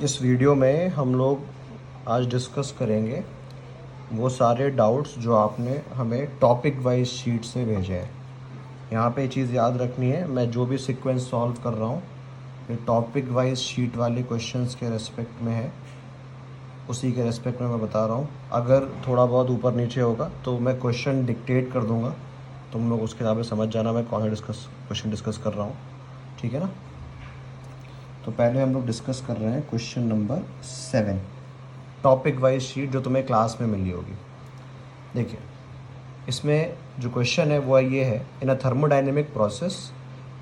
इस वीडियो में हम लोग आज डिस्कस करेंगे वो सारे डाउट्स जो आपने हमें टॉपिक वाइज शीट से भेजे हैं। यहाँ पे चीज़ याद रखनी है, मैं जो भी सीक्वेंस सॉल्व कर रहा हूँ ये टॉपिक वाइज शीट वाले क्वेश्चंस के रेस्पेक्ट में है, उसी के रेस्पेक्ट में मैं बता रहा हूँ। अगर थोड़ा बहुत ऊपर नीचे होगा तो मैं क्वेश्चन डिक्टेट कर दूँगा, तुम लोग उसके हिसाब से समझ जाना मैं कौन सा क्वेश्चन डिस्कस कर रहा हूँ, ठीक है ना। तो पहले हम लोग डिस्कस कर रहे हैं question number 7, topic wise sheet जो तुम्हें क्लास में मिली होगी। देखिए इसमें जो क्वेश्चन है वो ये है, in a thermodynamic process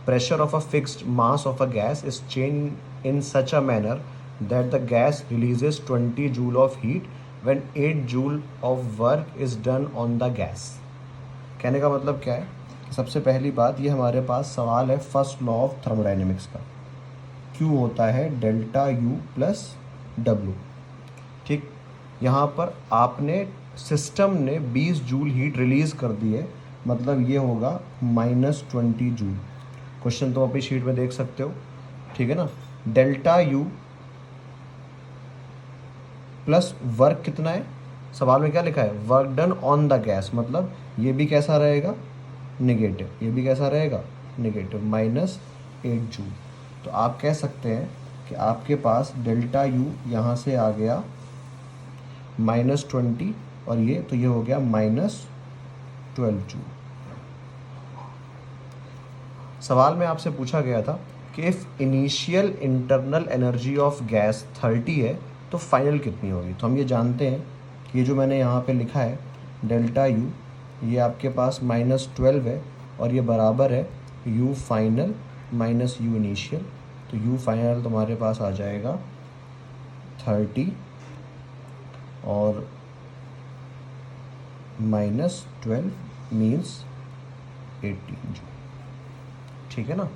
pressure of a fixed mass of a gas is change in such a manner that the gas releases 20 joule of heat when 8 joule of work is done on the gas. कहने का मतलब क्या है, सबसे पहली बात ये हमारे पास सवाल है फर्स्ट लॉ ऑफ थर्मोडाइनेमिक्स का। Q होता है डेल्टा U प्लस W, ठीक। यहाँ पर आपने सिस्टम ने 20 जूल हीट रिलीज़ कर दी है, मतलब ये होगा -20 जूल। क्वेश्चन तुम अपनी शीट में देख सकते हो, ठीक है ना। डेल्टा U प्लस वर्क कितना है, सवाल में क्या लिखा है, work done on the gas, मतलब ये भी कैसा रहेगा, नेगेटिव, ये भी कैसा रहेगा, नेगेटिव, -8 जूल। तो आप कह सकते हैं कि आपके पास डेल्टा U यहाँ से आ गया -20 और ये तो ये हो गया -12 जूल। सवाल में आपसे पूछा गया था कि if initial internal energy of gas 30 है तो फाइनल कितनी होगी। तो हम ये जानते हैं कि ये जो मैंने यहाँ पे लिखा है डेल्टा U, ये आपके पास -12 है और ये बराबर है U final minus U initial. तो U फाइनल तुम्हारे पास आ जाएगा 30 और -12 मीन्स 18 जूल, ठीक है ना।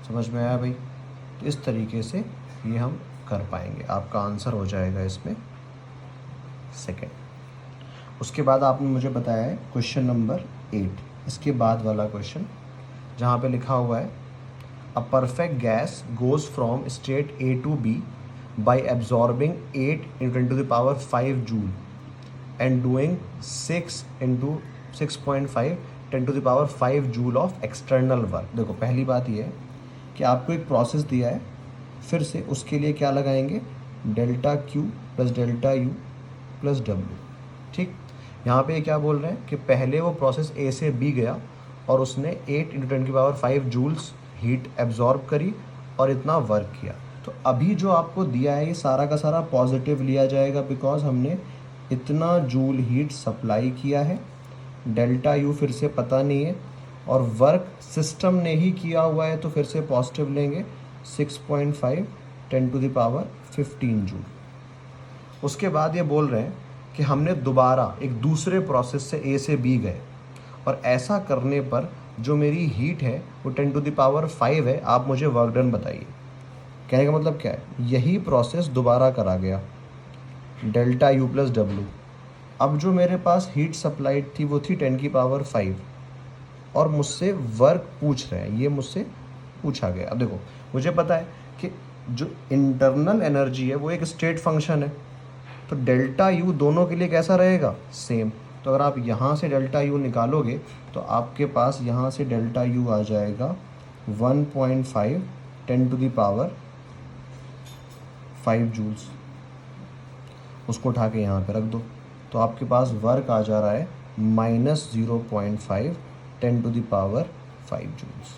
समझ में आया भाई। तो इस तरीके से ये हम कर पाएंगे, आपका आंसर हो जाएगा इसमें सेकंड। उसके बाद आपने मुझे बताया है क्वेश्चन नंबर 8, इसके बाद वाला क्वेश्चन जहाँ पे लिखा हुआ है a perfect gas goes from state A to B bye absorbing 8 × 10⁵ joule and doing 6 × 6.5 10⁵ joule of external work. देखो पहली बात ये है कि आपको एक प्रोसेस दिया है, फिर से उसके लिए क्या लगाएंगे, delta Q plus delta U plus W, ठीक। यहाँ पे क्या बोल रहे हैं कि पहले वो प्रोसेस A से B गया और उसने 8 × 10⁵ जूल्स हीट एब्जॉर्ब करी और इतना वर्क किया। तो अभी जो आपको दिया है ये सारा का सारा पॉजिटिव लिया जाएगा, बिकॉज हमने इतना जूल हीट सप्लाई किया है। डेल्टा U फिर से पता नहीं है और वर्क सिस्टम ने ही किया हुआ है, तो फिर से पॉजिटिव लेंगे 6.5 10⁻15 जूल। उसके बाद ये बोल रहे हैं कि हमने दोबारा एक दूसरे प्रोसेस से A से B गए और ऐसा करने पर जो मेरी हीट है वो 10⁵ है, आप मुझे वर्क डन बताइए। कहने का मतलब क्या है, यही प्रोसेस दोबारा करा गया, डेल्टा U प्लस W। अब जो मेरे पास हीट सप्लाइड थी वो थी 10⁵ और मुझसे वर्क पूछ रहे हैं, ये मुझसे पूछा गया। अब देखो मुझे पता है कि जो इंटरनल एनर्जी है वो एक स्टेट फंक्शन है, तो डेल्टा U दोनों के लिए कैसा रहेगा, सेम। तो अगर आप यहाँ से डेल्टा U निकालोगे तो आपके पास यहाँ से डेल्टा U आ जाएगा 1.5 10⁵ जूल्स। उसको उठा के यहाँ पे रख दो तो आपके पास वर्क आ जा रहा है -0.5 10⁵ जूल्स।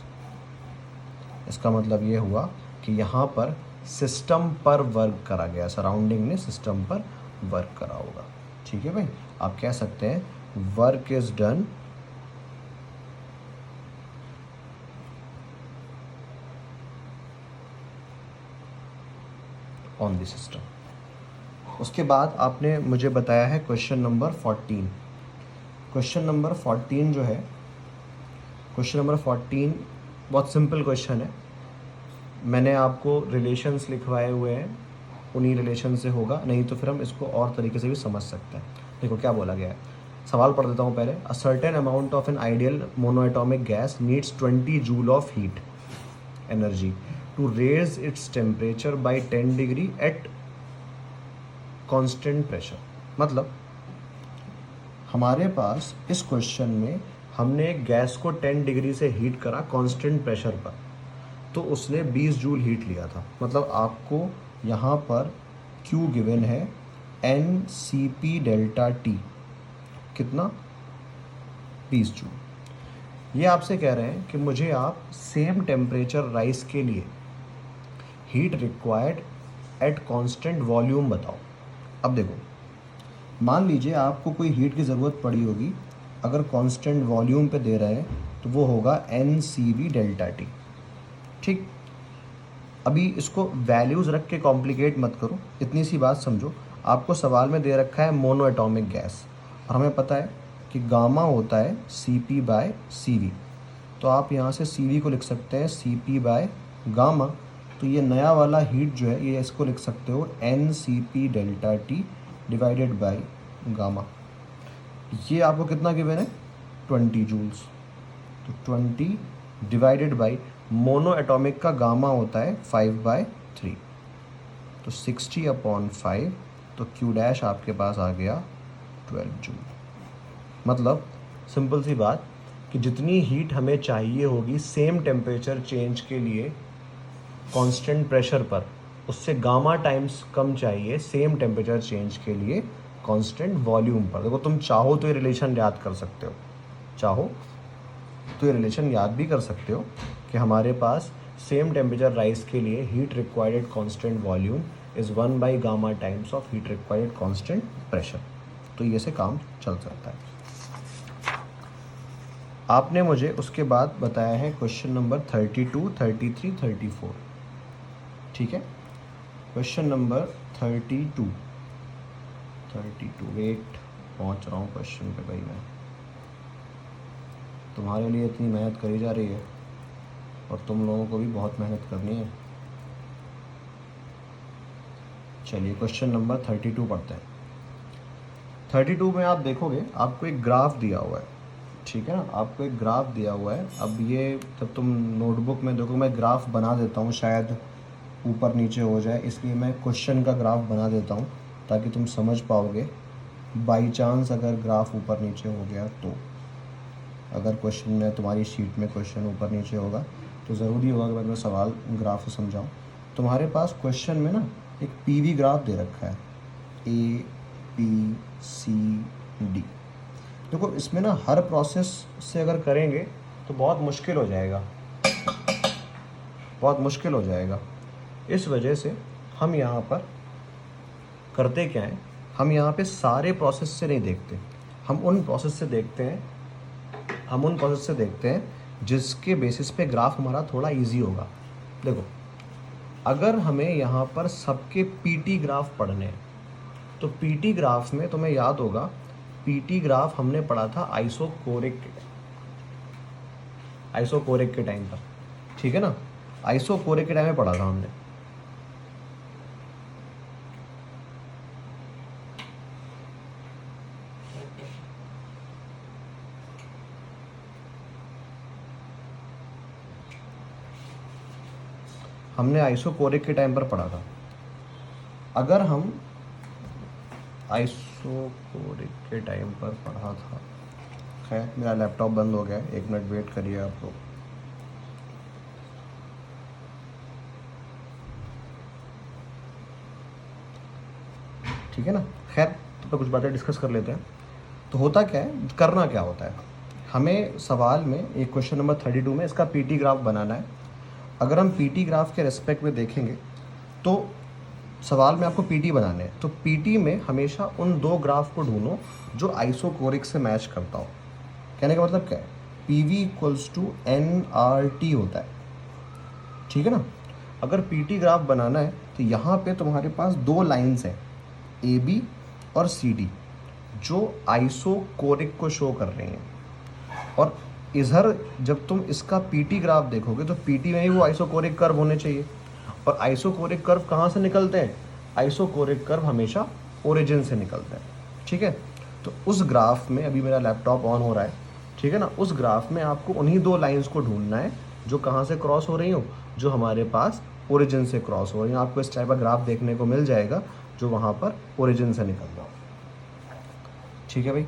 इसका मतलब ये हुआ कि यहाँ पर सिस्टम पर वर्क करा गया, सराउंडिंग ने सिस्टम पर वर्क करा होगा, ठीक है भाई। आप कह सकते हैं work is done on the system. उसके बाद आपने मुझे बताया है क्वेश्चन नंबर 14। क्वेश्चन नंबर 14 जो है, क्वेश्चन नंबर 14 बहुत सिंपल क्वेश्चन है। मैंने आपको रिलेशंस लिखवाए हुए हैं, उन्हीं रिलेशन से होगा, नहीं तो फिर हम इसको और तरीके से भी समझ सकते हैं। देखो क्या बोला गया है, सवाल पढ़ देता हूँ पहले। A certain amount of an ideal monoatomic gas needs 20 joule of heat energy to raise its temperature by 10 degree at constant pressure। मतलब हमारे पास इस क्वेश्चन में हमने एक गैस को 10 डिग्री से हीट करा कांस्टेंट प्रेशर पर, तो उसने 20 जूल हीट लिया था। मतलब आपको यहाँ पर Q गिवन है NCP डेल्टा T कितना 20 जूल। ये आपसे कह रहे हैं कि मुझे आप सेम टेम्परेचर राइस के लिए heat required at constant volume बताओ। अब देखो, मान लीजिए आपको कोई हीट की ज़रूरत पड़ी होगी, अगर कांस्टेंट वॉल्यूम पे दे रहे हैं तो वो होगा NCV डेल्टा T। ठीक, अभी इसको वैल्यूज़ रख के कॉम्प्लिकेट मत करो, इतनी सी बात समझो। आपको सवाल में दे रखा है मोनो एटॉमिक गैस, और हमें पता है कि गामा होता है CP/CV, तो आप यहाँ से CV को लिख सकते हैं CP/गामा। तो ये नया वाला हीट जो है ये इसको लिख सकते हो NCP delta T divided by gamma. ये आपको कितना गिवन है 20 जूल्स, तो 20 डिवाइडेड बाई मोनो एटॉमिक का गामा होता है 5/3, तो 60/5, तो Q डैश आपके पास आ गया 12 जूल। मतलब सिंपल सी बात कि जितनी हीट हमें चाहिए होगी सेम टेम्परेचर चेंज के लिए कांस्टेंट प्रेशर पर, उससे गामा टाइम्स कम चाहिए सेम टेम्परेचर चेंज के लिए कांस्टेंट वॉल्यूम पर। देखो, तुम चाहो तो ये रिलेशन याद कर सकते हो, चाहो तो ये रिलेशन याद भी कर सकते हो कि हमारे पास सेम टेम्परेचर राइस के लिए heat required constant volume is 1 gamma times of heat required constant pressure. तो ये से काम चल सकता है। आपने मुझे उसके बाद बताया है क्वेश्चन नंबर 32, 33, 34। ठीक है, क्वेश्चन नंबर 32 वेट पहुंच रहा हूँ क्वेश्चन पे भाई। मैं तुम्हारे लिए इतनी मेहनत करी जा रही है और तुम लोगों को भी बहुत मेहनत करनी है। चलिए क्वेश्चन नंबर 32 पढ़ते हैं। 32 में आप देखोगे आपको एक ग्राफ दिया हुआ है, ठीक है ना, आपको एक ग्राफ दिया हुआ है। अब ये जब तुम नोटबुक में देखो, मैं ग्राफ बना देता हूँ, शायद ऊपर नीचे हो जाए, इसलिए मैं क्वेश्चन का ग्राफ बना देता हूँ ताकि तुम समझ पाओगे। बाई चांस अगर ग्राफ ऊपर नीचे हो गया तो, अगर क्वेश्चन में तुम्हारी शीट में क्वेश्चन ऊपर नीचे होगा तो ज़रूरी होगा कि मैं तुम्हें सवाल ग्राफ से समझाऊँ। तुम्हारे पास क्वेश्चन में ना एक PV ग्राफ दे रखा है ABCD। देखो, इसमें ना हर प्रोसेस से अगर करेंगे तो बहुत मुश्किल हो जाएगा, बहुत मुश्किल हो जाएगा। इस वजह से हम यहाँ पर करते क्या है, हम यहाँ पे सारे प्रोसेस से नहीं देखते, हम उन प्रोसेस से देखते हैं जिसके बेसिस पे ग्राफ हमारा थोड़ा इजी होगा। देखो, अगर हमें यहाँ पर सबके PT ग्राफ पढ़ने हैं तो PT ग्राफ में तुम्हें याद होगा, PT ग्राफ हमने पढ़ा था आइसोकोरिक के टाइम पर, ठीक है ना, आइसोकोरिक के टाइम में पढ़ा था हमने। हमने आइसोकोरिक के टाइम पर पढ़ा था। अगर हम आइसोकोरिक के टाइम पर पढ़ा था, खैर मेरा लैपटॉप बंद हो गया है, 1 मिनट वेट करिए आप लोग। ठीक है ना, खैर तो कुछ बातें डिस्कस कर लेते हैं। तो होता क्या है, करना क्या होता है, हमें सवाल में एक क्वेश्चन नंबर 32 में इसका PT ग्राफ बनाना है। अगर हम PT ग्राफ के रेस्पेक्ट में देखेंगे तो सवाल में आपको PT बनाने हैं, तो PT में हमेशा उन 2 ग्राफ को ढूंढो जो आइसोकोरिक से मैच करता हो। कहने का मतलब क्या है, PV = nRT होता है, ठीक है ना। अगर PT ग्राफ बनाना है तो यहाँ पे तुम्हारे पास 2 लाइन्स हैं AB और CD जो आइसोकोरिक को शो कर रही हैं, और इधर जब तुम इसका PT ग्राफ देखोगे तो PT में ही वो आइसोकोरिक कर्व होने चाहिए। और आइसोकोरिक कर्व कहाँ से निकलते हैं, आइसोकोरिक कर्व हमेशा ओरिजिन से निकलते हैं, ठीक है। तो उस ग्राफ में, अभी मेरा लैपटॉप ऑन हो रहा है, ठीक है ना, उस ग्राफ में आपको उन्हीं 2 लाइंस को ढूंढना है जो कहाँ से क्रॉस हो रही हो, जो हमारे पास ओरिजिन से क्रॉस हो रही हो। आपको इस टाइप का ग्राफ देखने को मिल जाएगा जो वहाँ पर ओरिजिन से निकल रहा हो। ठीक है भाई,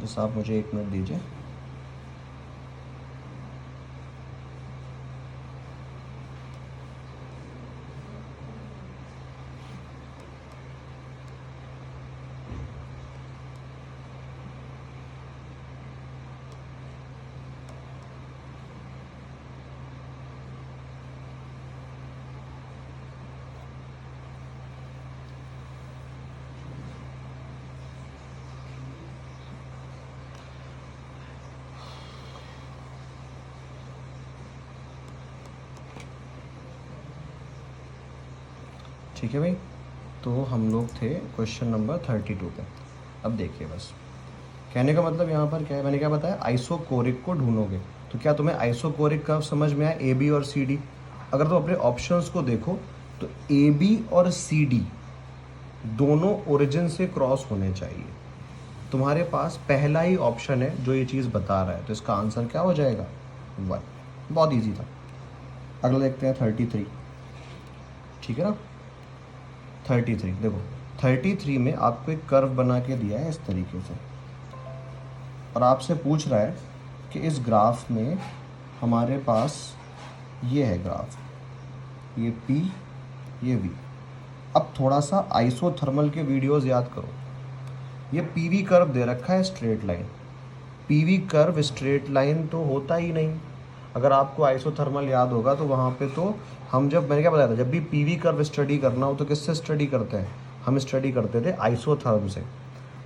बस आप मुझे 1 मिनट दीजिए। ठीक है भाई, तो हम लोग थे क्वेश्चन नंबर 32 पे। अब देखिए, बस कहने का मतलब यहाँ पर क्या है, मैंने क्या बताया, आइसोकोरिक को ढूंढोगे। तो क्या तुम्हें आइसोकोरिक कर्व समझ में आया, ए बी और सी डी? अगर तुम अपने ऑप्शंस को देखो तो ए बी और सी डी दोनों ओरिजिन से क्रॉस होने चाहिए। तुम्हारे पास पहला ही ऑप्शन है जो ये चीज़ बता रहा है, तो इसका आंसर क्या हो जाएगा, 1। बहुत ईजी था। अगला देखते हैं 33। ठीक है ना, 33 देखो, 33 में आपको एक कर्व बना के दिया है इस तरीके से, और आपसे पूछ रहा है कि इस ग्राफ में हमारे पास ये है ग्राफ, ये P, ये V। अब थोड़ा सा आइसोथर्मल के वीडियोस याद करो। ये PV कर्व दे रखा है straight line. PV curve straight line तो होता ही नहीं। अगर आपको आइसोथर्मल याद होगा तो वहाँ पे तो हम, जब मैंने क्या बताया था, जब भी PV कर्व स्टडी करना हो तो किससे स्टडी करते हैं, हम स्टडी करते थे आइसोथर्म से।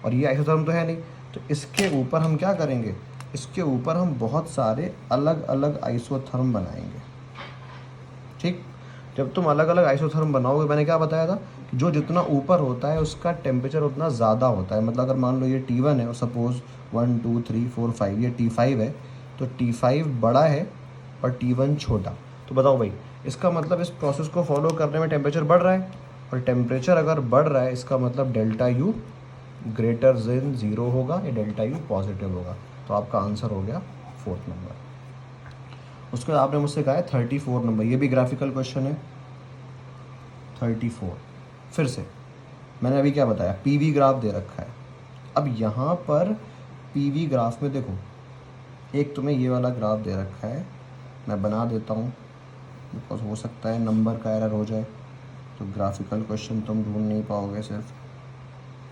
और ये आइसोथर्म तो है नहीं, तो इसके ऊपर हम क्या करेंगे, इसके ऊपर हम बहुत सारे अलग अलग आइसोथर्म बनाएंगे। ठीक, जब तुम अलग अलग आइसोथर्म बनाओगे, मैंने क्या बताया था कि जो जितना ऊपर होता है उसका टेम्परेचर उतना ज़्यादा होता है। मतलब अगर मान लो ये T1 है और सपोज़ 1 2 3 4 5 ये T5 है, तो T5 बड़ा है और T1 छोटा। तो बताओ भाई, इसका मतलब इस प्रोसेस को फॉलो करने में टेम्परेचर बढ़ रहा है, और टेम्परेचर अगर बढ़ रहा है इसका मतलब डेल्टा यू ग्रेटर देन 0 होगा, या डेल्टा यू पॉजिटिव होगा। तो आपका आंसर हो गया 4th नंबर। उसके बाद आपने मुझसे कहा है 34 नंबर, ये भी ग्राफिकल क्वेश्चन है। 34 फिर से मैंने अभी क्या बताया, पीवी ग्राफ दे रखा है। अब यहाँ पर पीवी ग्राफ में देखो, एक तुम्हें ये वाला ग्राफ दे रखा है, मैं बना देता हूँ बिकॉज हो सकता है नंबर का एरर हो जाए, तो ग्राफिकल क्वेश्चन तुम ढूंढ नहीं पाओगे सिर्फ।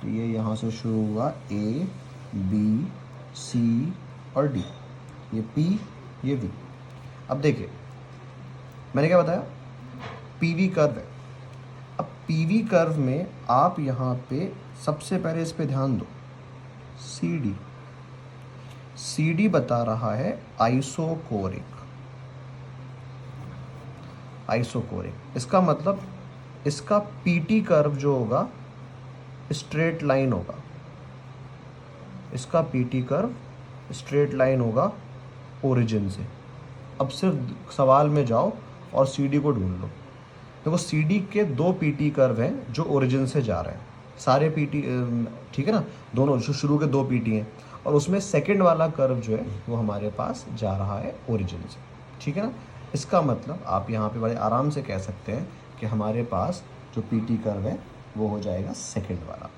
तो ये यहाँ से शुरू हुआ, ए बी सी और डी, ये पी ये वी। अब देखिए मैंने क्या बताया, पीवी कर्व है। अब पीवी कर्व में आप यहाँ पे सबसे पहले इस पे ध्यान दो, सी डी। सी डी बता रहा है आइसोकोरिक। आइसोकोरिक इसका मतलब इसका पीटी कर्व जो होगा स्ट्रेट लाइन होगा, इसका पीटी कर्व स्ट्रेट लाइन होगा ओरिजिन से। अब सिर्फ सवाल में जाओ और सीडी को ढूंढ लो। देखो सीडी के 2 पीटी कर्व हैं जो ओरिजिन से जा रहे हैं, सारे पीटी, ठीक है ना, दोनों जो शुरू के 2 पीटी हैं, और उसमें सेकंड वाला कर्व जो है वो हमारे पास जा रहा है ओरिजिन से। ठीक है ना, इसका मतलब आप यहाँ पे बड़े आराम से कह सकते हैं कि हमारे पास जो पीटी कर्व है वो हो जाएगा सेकंड वाला।